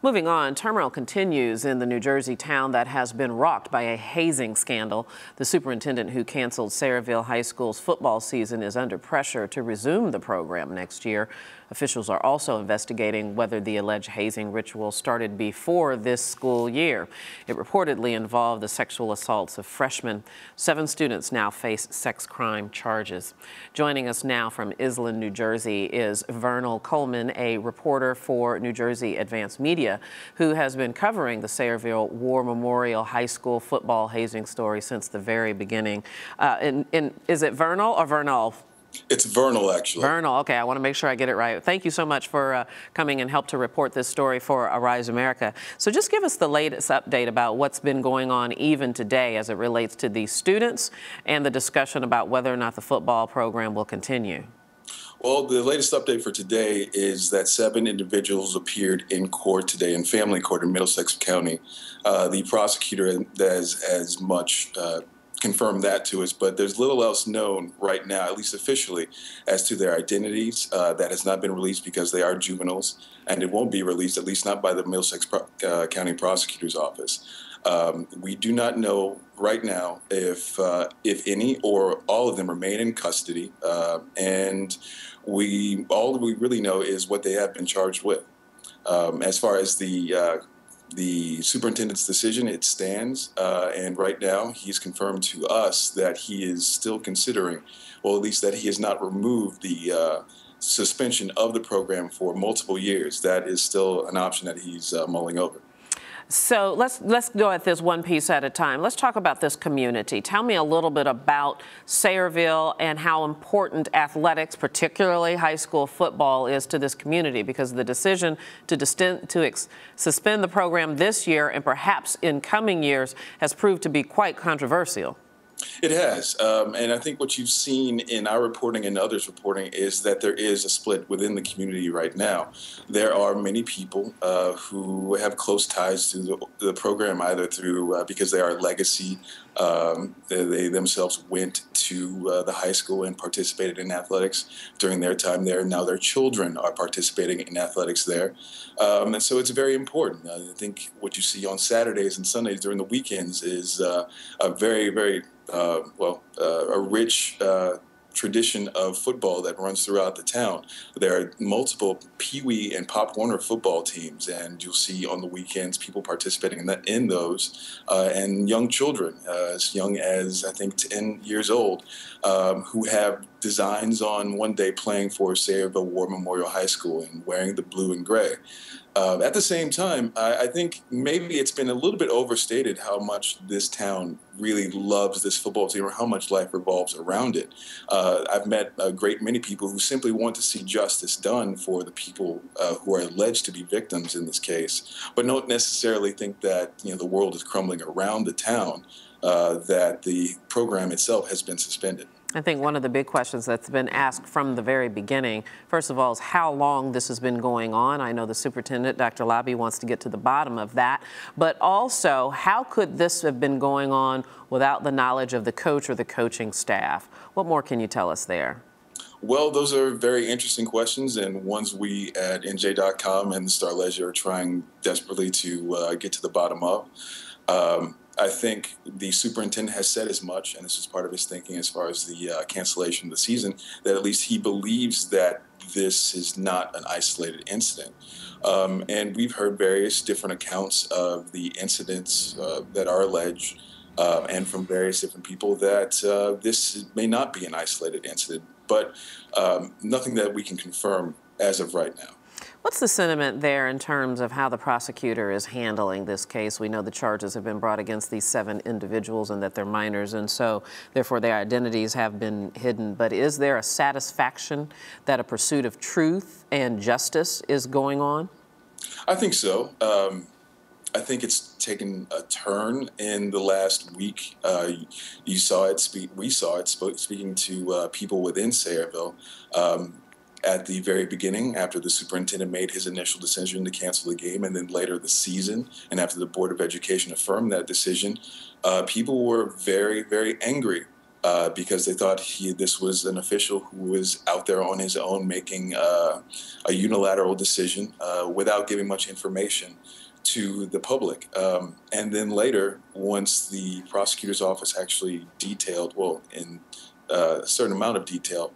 Moving on, turmoil continues in the New Jersey town that has been rocked by a hazing scandal. The superintendent who canceled Sayreville High School's football season is under pressure to resume the program next year. Officials are also investigating whether the alleged hazing ritual started before this school year. It reportedly involved the sexual assaults of freshmen. 7 students now face sex crime charges. Joining us now from Island, New Jersey is Vernal Coleman, a reporter for New Jersey Advanced Media, who has been covering the Sayreville War Memorial High School football hazing story since the very beginning. Is it Vernal or Vernal? It's Vernal, actually. Vernal, okay, I want to make sure I get it right. Thank you so much for coming and help to report this story for Arise America. So just give us the latest update about what's been going on even today as it relates to these students and the discussion about whether or not the football program will continue. Well, the latest update for today is that 7 individuals appeared in court today, in family court in Middlesex County. The prosecutor has as much confirmed that to us, but there's little else known right now, at least officially, as to their identities. That has not been released because they are juveniles, and it won't be released, at least not by the Middlesex County Prosecutor's Office. We do not know right now if any or all of them remain in custody, and all we really know is what they have been charged with. As far as the superintendent's decision, it stands, and right now he's confirmed to us that he is still considering, well, at least that he has not removed the suspension of the program for multiple years. That is still an option that he's mulling over. So let's go at this one piece at a time. Let's talk about this community. Tell me a little bit about Sayreville and how important athletics, particularly high school football, is to this community, because the decision to suspend the program this year and perhaps in coming years has proved to be quite controversial. It has, and I think what you've seen in our reporting and others' reporting is that there is a split within the community right now. There are many people who have close ties to the program, either through because they are legacy. They themselves went to the high school and participated in athletics during their time there. Now their children are participating in athletics there. And so it's very important. I think what you see on Saturdays and Sundays during the weekends is a very, very a rich tradition of football that runs throughout the town. There are multiple Pee Wee and Pop Warner football teams, and you'll see on the weekends people participating in those, and young children as young as, I think, 10 years old, who have designs on one day playing for Sayreville War Memorial High School and wearing the blue and gray. At the same time, I think maybe it's been a little bit overstated how much this town really loves this football team, or how much life revolves around it. I've met a great many people who simply want to see justice done for the people who are alleged to be victims in this case, but don't necessarily think that the world is crumbling around the town, that the program itself has been suspended. I think one of the big questions that's been asked from the very beginning, first of all, is how long this has been going on. I know the superintendent, Dr. Labby, wants to get to the bottom of that. But also, how could this have been going on without the knowledge of the coach or the coaching staff? What more can you tell us there? Well, those are very interesting questions, and ones we at NJ.com and the Star Ledger are trying desperately to get to the bottom of. I think the superintendent has said as much, and this is part of his thinking as far as the cancellation of the season, that at least he believes that this is not an isolated incident. And we've heard various different accounts of the incidents that are alleged, and from various different people, that this may not be an isolated incident, but nothing that we can confirm as of right now. What's the sentiment there in terms of how the prosecutor is handling this case? We know the charges have been brought against these 7 individuals and that they're minors, and so therefore their identities have been hidden. But is there a satisfaction that a pursuit of truth and justice is going on? I think so. I think it's taken a turn in the last week. You saw it. We saw it speaking to people within Sayreville. At the very beginning, after the superintendent made his initial decision to cancel the game, and then later the season, and after the Board of Education affirmed that decision, people were very, very angry because they thought this was an official who was out there on his own making a unilateral decision without giving much information to the public. And then later, once the prosecutor's office actually detailed, well, in a certain amount of detail,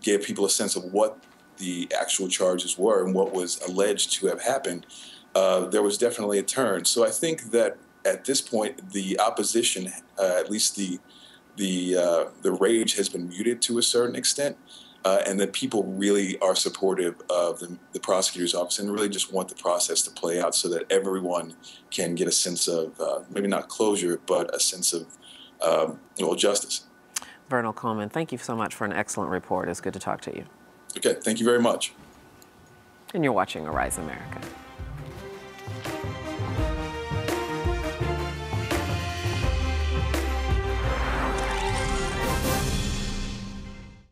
gave people a sense of what the actual charges were and what was alleged to have happened, there was definitely a turn. So I think that at this point, the opposition, at least the rage has been muted to a certain extent, and that people really are supportive of the prosecutor's office and really just want the process to play out so that everyone can get a sense of maybe not closure, but a sense of justice. Vernal Coleman, thank you so much for an excellent report. It's good to talk to you. Okay, thank you very much. And you're watching Arise America.